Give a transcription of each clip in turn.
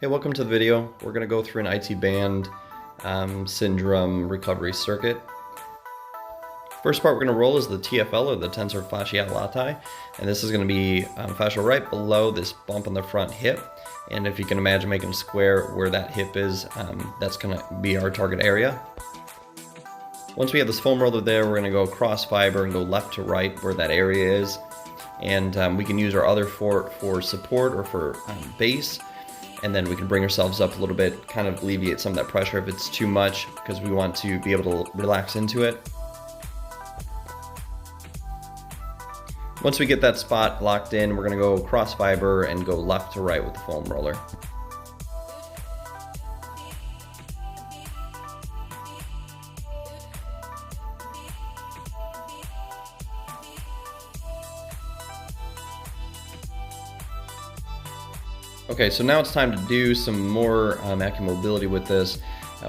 Hey, welcome to the video. We're going to go through an IT band syndrome recovery circuit. First part we're going to roll is the TFL, or the tensor fasciae latae, and this is going to be fascia right below this bump on the front hip. And if you can imagine making a square where that hip is, that's going to be our target area. Once we have this foam roller there, we're going to go cross fiber and go left to right where that area is. And we can use our other foot for support or for base. And then we can bring ourselves up a little bit, kind of alleviate some of that pressure if it's too much, because we want to be able to relax into it. Once we get that spot locked in, we're going to go cross fiber and go left to right with the foam roller. Okay, so now it's time to do some more active mobility with this.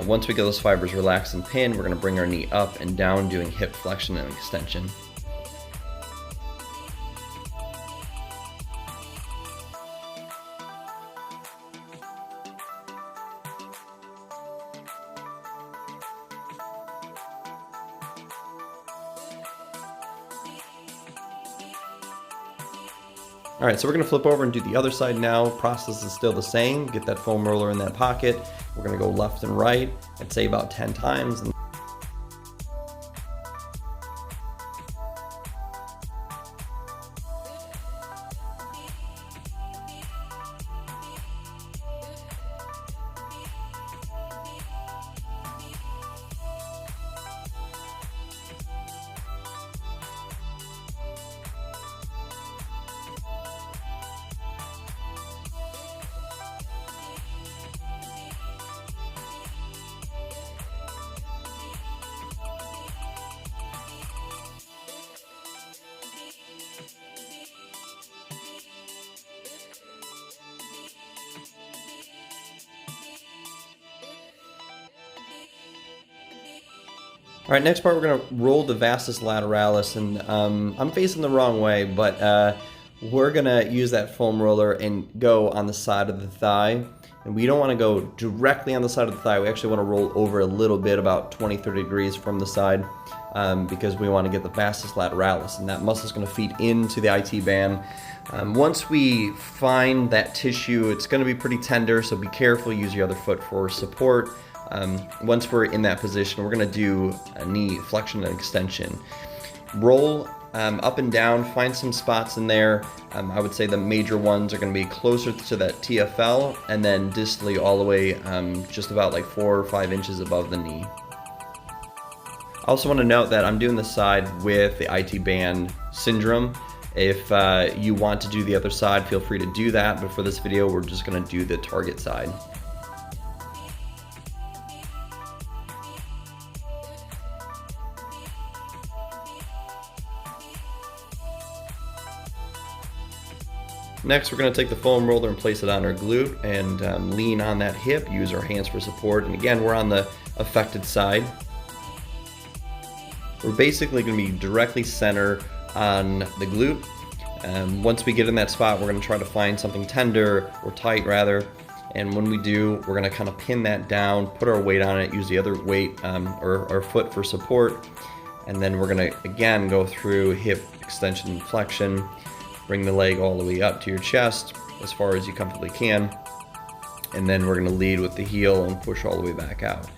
Once we get those fibers relaxed and pinned, we're going to bring our knee up and down, doing hip flexion and extension. All right, so we're gonna flip over and do the other side now. Process is still the same. Get that foam roller in that pocket. We're gonna go left and right, I'd say about 10 times. All right, next part we're gonna roll the vastus lateralis, and I'm facing the wrong way, but we're gonna use that foam roller and go on the side of the thigh. And we don't wanna go directly on the side of the thigh. We actually wanna roll over a little bit, about 20-30 degrees from the side, because we wanna get the vastus lateralis, and that muscle is gonna feed into the IT band. Once we find that tissue, it's gonna be pretty tender, so be careful, use your other foot for support. Once we're in that position, we're going to do a knee flexion and extension. Roll up and down, find some spots in there. I would say the major ones are going to be closer to that TFL, and then distally all the way just about like 4 or 5 inches above the knee. I also want to note that I'm doing the side with the IT band syndrome. If you want to do the other side, feel free to do that, but for this video, we're just going to do the target side. Next, we're going to take the foam roller and place it on our glute and lean on that hip, use our hands for support. And again, we're on the affected side. We're basically going to be directly center on the glute. Once we get in that spot, we're going to try to find something tender, or tight rather. And when we do, we're going to kind of pin that down, put our weight on it, use the other weight or our foot for support. And then we're going to, again, go through hip extension and flexion. Bring the leg all the way up to your chest as far as you comfortably can. And then we're going to lead with the heel and push all the way back out.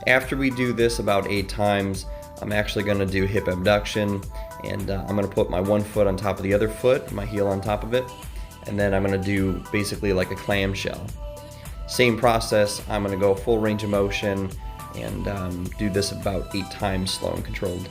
After we do this about 8 times, I'm actually going to do hip abduction. And I'm going to put my one foot on top of the other foot, my heel on top of it. And then I'm going to do basically like a clamshell. Same process, I'm going to go full range of motion and do this about 8 times slow and controlled.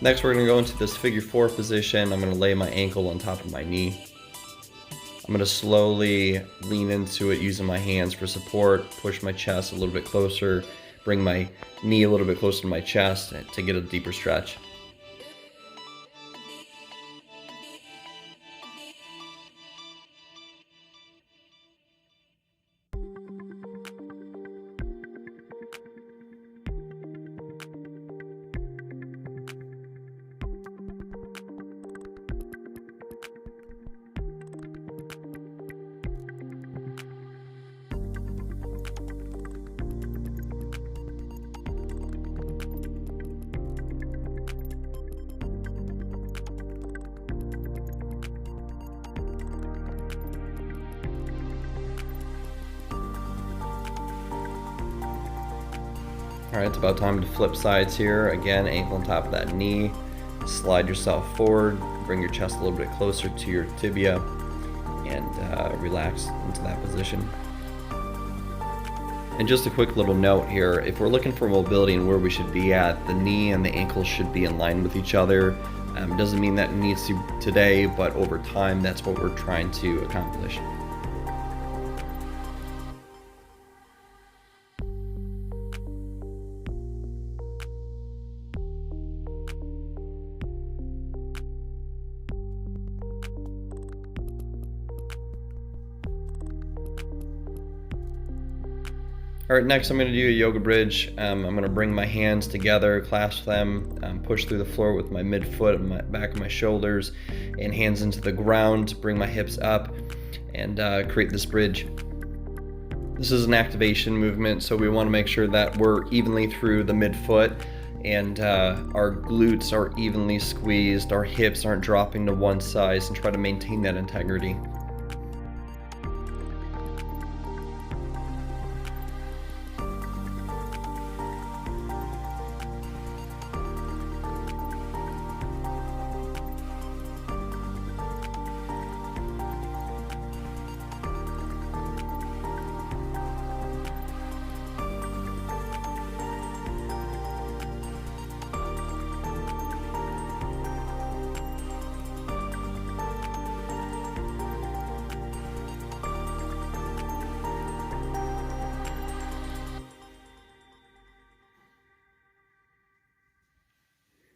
Next, we're going to go into this figure 4 position. I'm going to lay my ankle on top of my knee. I'm going to slowly lean into it using my hands for support, push my chest a little bit closer, bring my knee a little bit closer to my chest to get a deeper stretch. All right, it's about time to flip sides here. Again, ankle on top of that knee. Slide yourself forward, bring your chest a little bit closer to your tibia, and relax into that position. And just a quick little note here, if we're looking for mobility and where we should be at, the knee and the ankle should be in line with each other. Doesn't mean that needs to today, but over time, that's what we're trying to accomplish. All right, next I'm going to do a yoga bridge. I'm going to bring my hands together, clasp them, push through the floor with my midfoot and my back of my shoulders, and hands into the ground, bring my hips up, and create this bridge. This is an activation movement, so we want to make sure that we're evenly through the midfoot, and our glutes are evenly squeezed, our hips aren't dropping to one side, and try to maintain that integrity.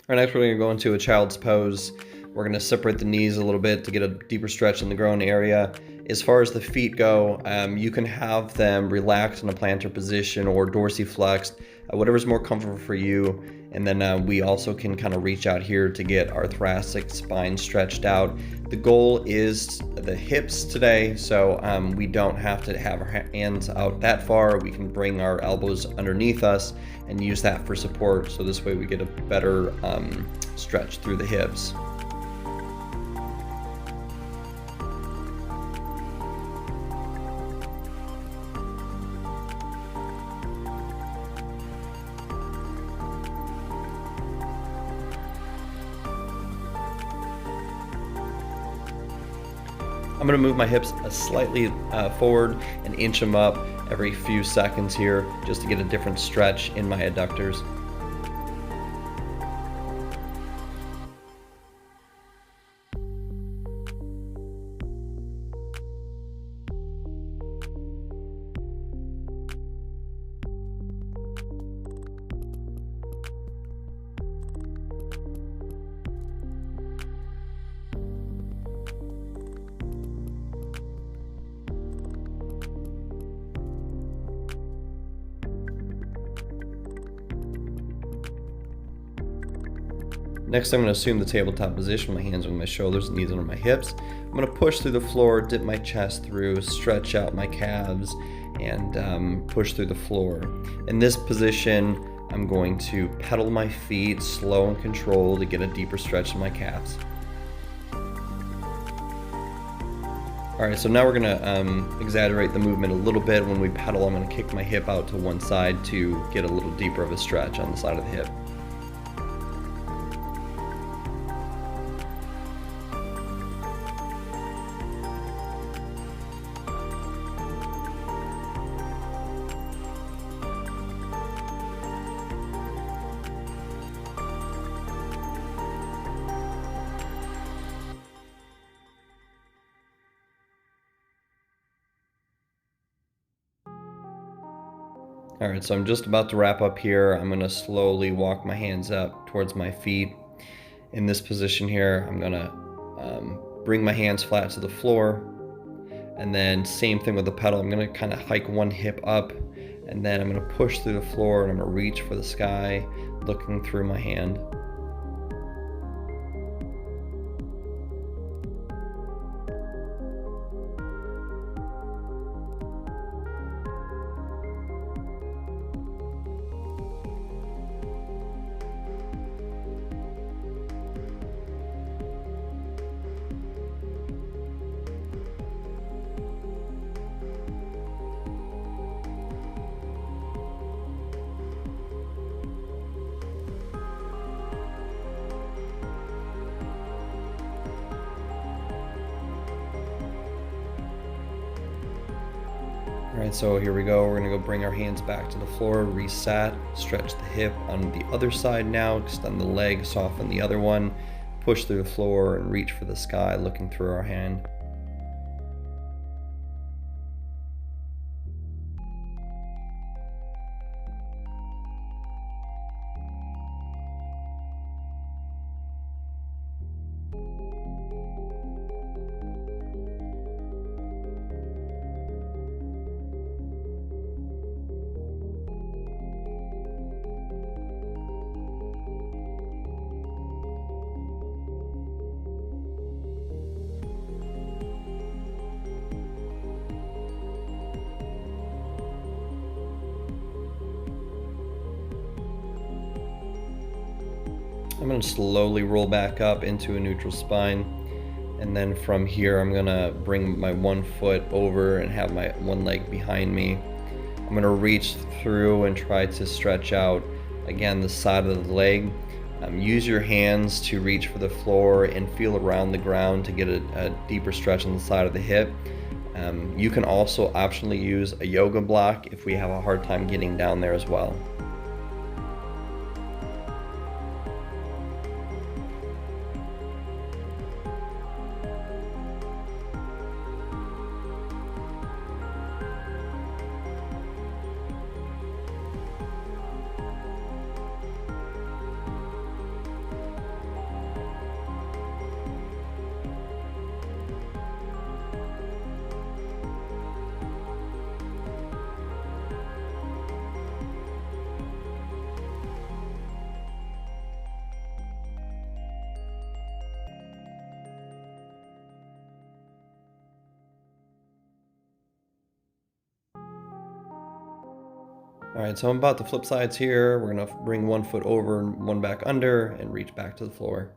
All right, next we're going to go into a child's pose. We're going to separate the knees a little bit to get a deeper stretch in the groin area. As far as the feet go, you can have them relaxed in a plantar position or dorsiflexed, whatever's more comfortable for you. And then we also can kind of reach out here to get our thoracic spine stretched out. The goal is the hips today, so we don't have to have our hands out that far. We can bring our elbows underneath us and use that for support, so this way we get a better stretch through the hips. I'm going to move my hips slightly forward and inch them up every few seconds here just to get a different stretch in my adductors. Next, I'm going to assume the tabletop position, my hands on my shoulders, knees under my hips. I'm going to push through the floor, dip my chest through, stretch out my calves, and push through the floor. In this position, I'm going to pedal my feet slow and controlled to get a deeper stretch in my calves. All right, so now we're going to exaggerate the movement a little bit. When we pedal, I'm going to kick my hip out to one side to get a little deeper of a stretch on the side of the hip. All right, so I'm just about to wrap up here. I'm gonna slowly walk my hands up towards my feet. In this position here, I'm gonna bring my hands flat to the floor, and then same thing with the pedal. I'm gonna kind of hike one hip up, and then I'm gonna push through the floor, and I'm gonna reach for the sky, looking through my hand. Alright, so here we go. We're gonna go bring our hands back to the floor, reset, stretch the hip on the other side now, extend the leg, soften the other one, push through the floor and reach for the sky, looking through our hand. I'm going to slowly roll back up into a neutral spine, and then from here I'm going to bring my one foot over and have my one leg behind me. I'm going to reach through and try to stretch out again the side of the leg. Use your hands to reach for the floor and feel around the ground to get a deeper stretch on the side of the hip. You can also optionally use a yoga block if we have a hard time getting down there as well. All right, so I'm about to flip sides here. We're gonna bring one foot over and one back under and reach back to the floor.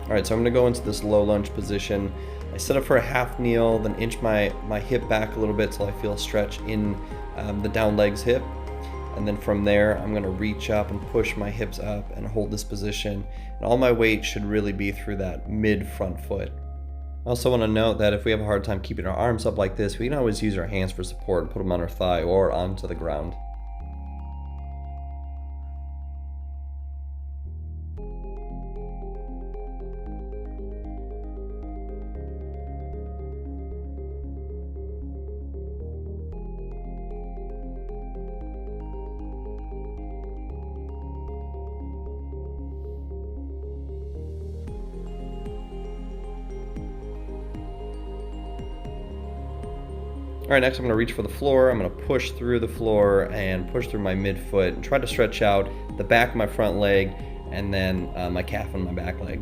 All right, so I'm gonna go into this low lunge position. I set up for a half kneel, then inch my hip back a little bit till I feel a stretch in the down leg's hip. And then from there, I'm gonna reach up and push my hips up and hold this position. And all my weight should really be through that mid front foot. I also wanna note that if we have a hard time keeping our arms up like this, we can always use our hands for support and put them on our thigh or onto the ground. All right, next I'm gonna reach for the floor. I'm gonna push through the floor and push through my midfoot and try to stretch out the back of my front leg and then my calf and my back leg.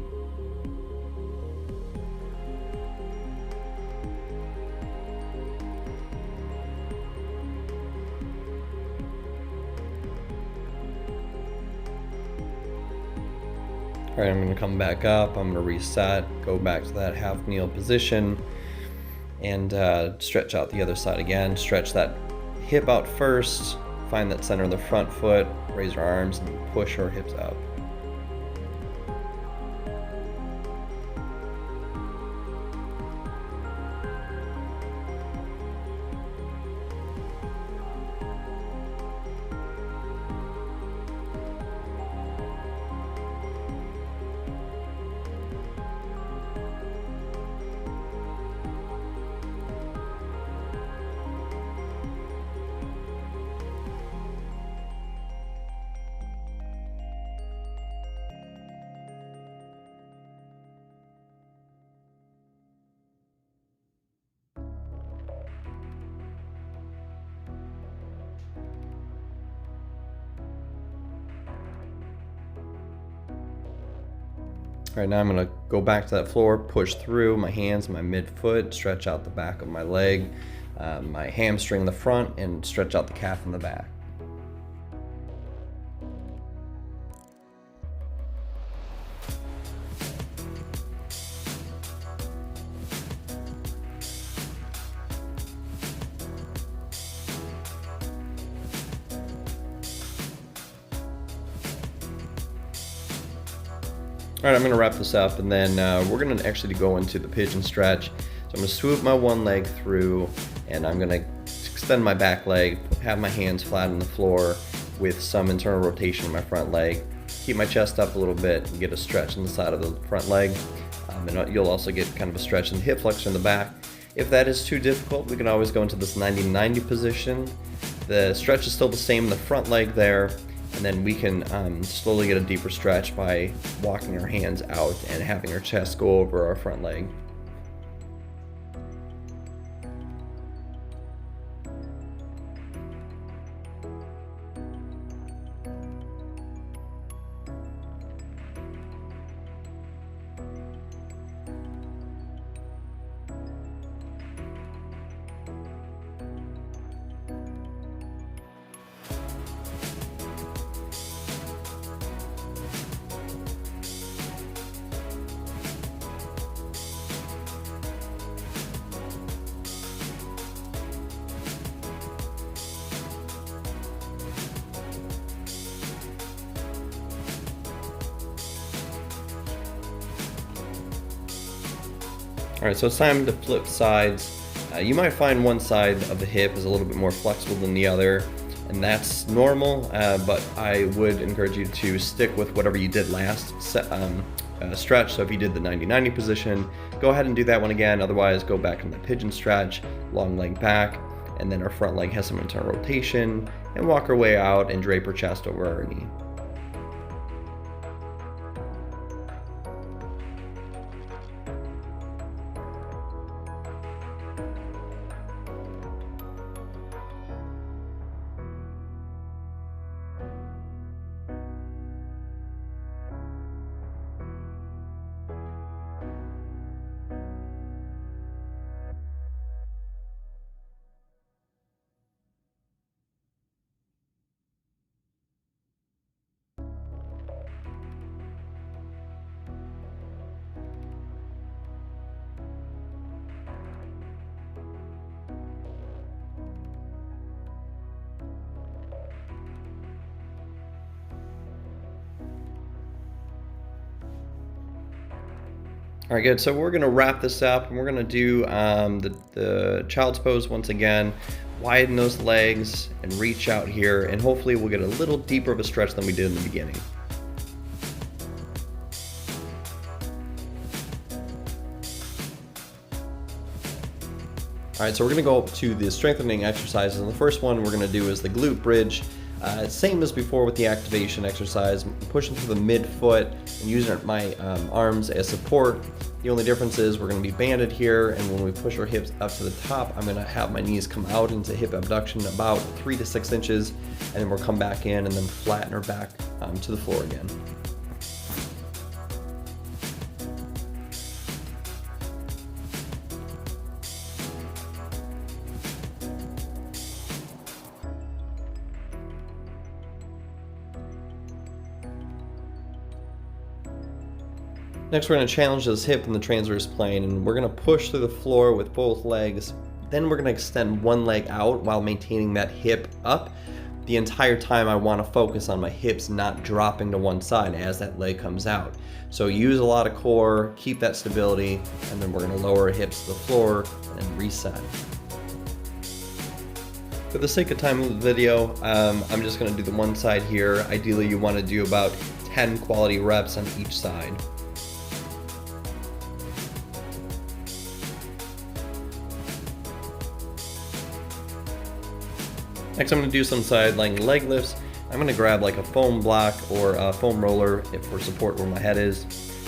All right, I'm gonna come back up. I'm gonna reset, go back to that half kneel position, and stretch out the other side again. Stretch that hip out first, find that center of the front foot, raise our arms and push our hips up. All right, now I'm gonna go back to that floor, push through my hands, my midfoot, stretch out the back of my leg, my hamstring in the front, and stretch out the calf in the back. All right, I'm gonna wrap this up, and then we're gonna actually go into the pigeon stretch. So I'm gonna swoop my one leg through, and I'm gonna extend my back leg, have my hands flat on the floor with some internal rotation in my front leg, keep my chest up a little bit, and get a stretch in the side of the front leg. And you'll also get kind of a stretch in the hip flexor in the back. If that is too difficult, we can always go into this 90-90 position. The stretch is still the same in the front leg there. And then we can slowly get a deeper stretch by walking our hands out and having our chest go over our front leg. All right, so it's time to flip sides. You might find one side of the hip is a little bit more flexible than the other, and that's normal, but I would encourage you to stick with whatever you did last stretch. So if you did the 90-90 position, go ahead and do that one again. Otherwise, go back in the pigeon stretch, long leg back, and then our front leg has some internal rotation, and walk our way out and drape our chest over our knee. All right, good. So we're gonna wrap this up, and we're gonna do the child's pose once again. Widen those legs and reach out here, and hopefully we'll get a little deeper of a stretch than we did in the beginning. All right, so we're gonna go up to the strengthening exercises, and the first one we're gonna do is the glute bridge. Same as before with the activation exercise, pushing through the midfoot and using my arms as support. The only difference is we're going to be banded here, and when we push our hips up to the top, I'm going to have my knees come out into hip abduction about 3 to 6 inches, and then we'll come back in and then flatten our back to the floor again. Next, we're going to challenge this hip in the transverse plane, and we're going to push through the floor with both legs. Then we're going to extend one leg out while maintaining that hip up. The entire time I want to focus on my hips not dropping to one side as that leg comes out. So use a lot of core, keep that stability, and then we're going to lower our hips to the floor and reset. For the sake of time of the video, I'm just going to do the one side here. Ideally, you want to do about 10 quality reps on each side. Next, I'm going to do some side lying leg lifts. I'm going to grab like a foam block or a foam roller for support where my head is.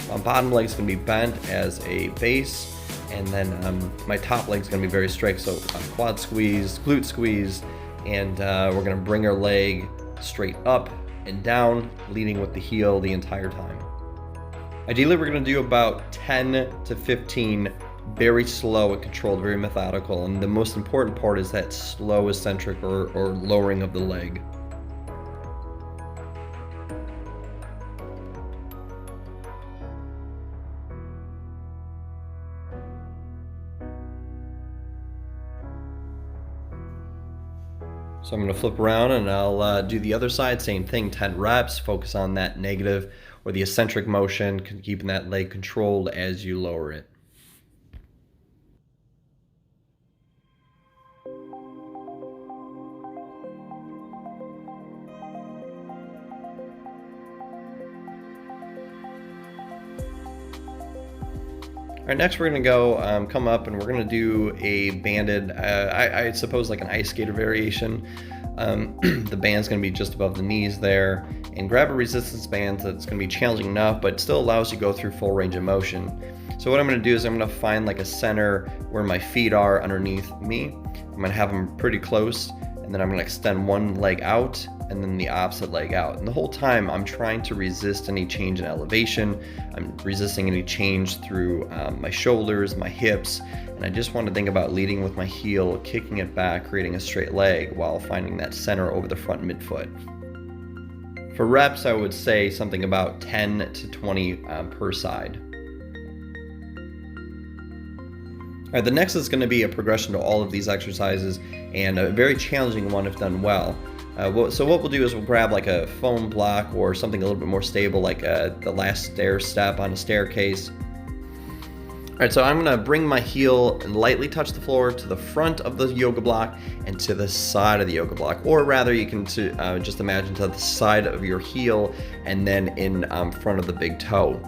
My bottom leg is going to be bent as a base, and then my top leg is going to be very straight. So quad squeeze, glute squeeze, and we're going to bring our leg straight up and down, leading with the heel the entire time. Ideally, we're going to do about 10 to 15 very slow and controlled, very methodical. And the most important part is that slow eccentric or lowering of the leg. So I'm going to flip around and I'll do the other side, same thing, 10 reps, focus on that negative or the eccentric motion, keeping that leg controlled as you lower it. All right, next we're gonna go come up and we're gonna do a banded, I suppose like an ice skater variation. The band's gonna be just above the knees there, and grab a resistance band that's gonna be challenging enough, but still allows you to go through full range of motion. So what I'm gonna do is I'm gonna find like a center where my feet are underneath me. I'm gonna have them pretty close, and then I'm gonna extend one leg out and then the opposite leg out. And the whole time I'm trying to resist any change in elevation. I'm resisting any change through my shoulders, my hips, and I just want to think about leading with my heel, kicking it back, creating a straight leg while finding that center over the front midfoot. For reps, I would say something about 10 to 20 per side. All right, the next is going to be a progression to all of these exercises, and a very challenging one if done well. So what we'll do is we'll grab like a foam block or something a little bit more stable, like the last stair step on a staircase. All right, so I'm going to bring my heel and lightly touch the floor to the front of the yoga block and to the side of the yoga block, or rather you can just imagine to the side of your heel and then in front of the big toe.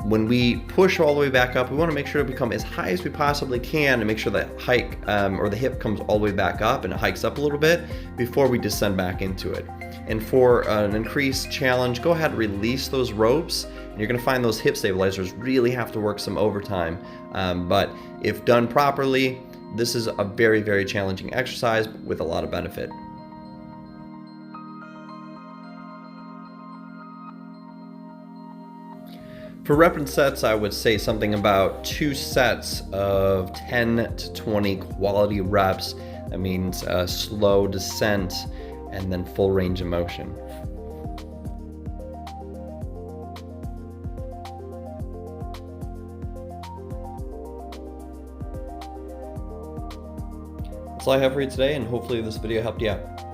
When we push all the way back up, we want to make sure to become as high as we possibly can to make sure that hike or the hip comes all the way back up and it hikes up a little bit before we descend back into it. And for an increased challenge, go ahead and release those ropes. And you're going to find those hip stabilizers really have to work some overtime. But if done properly, this is a very, very challenging exercise with a lot of benefit. For rep and sets, I would say something about 2 sets of 10 to 20 quality reps. That means slow descent and then full range of motion. That's all I have for you today, and hopefully this video helped you out.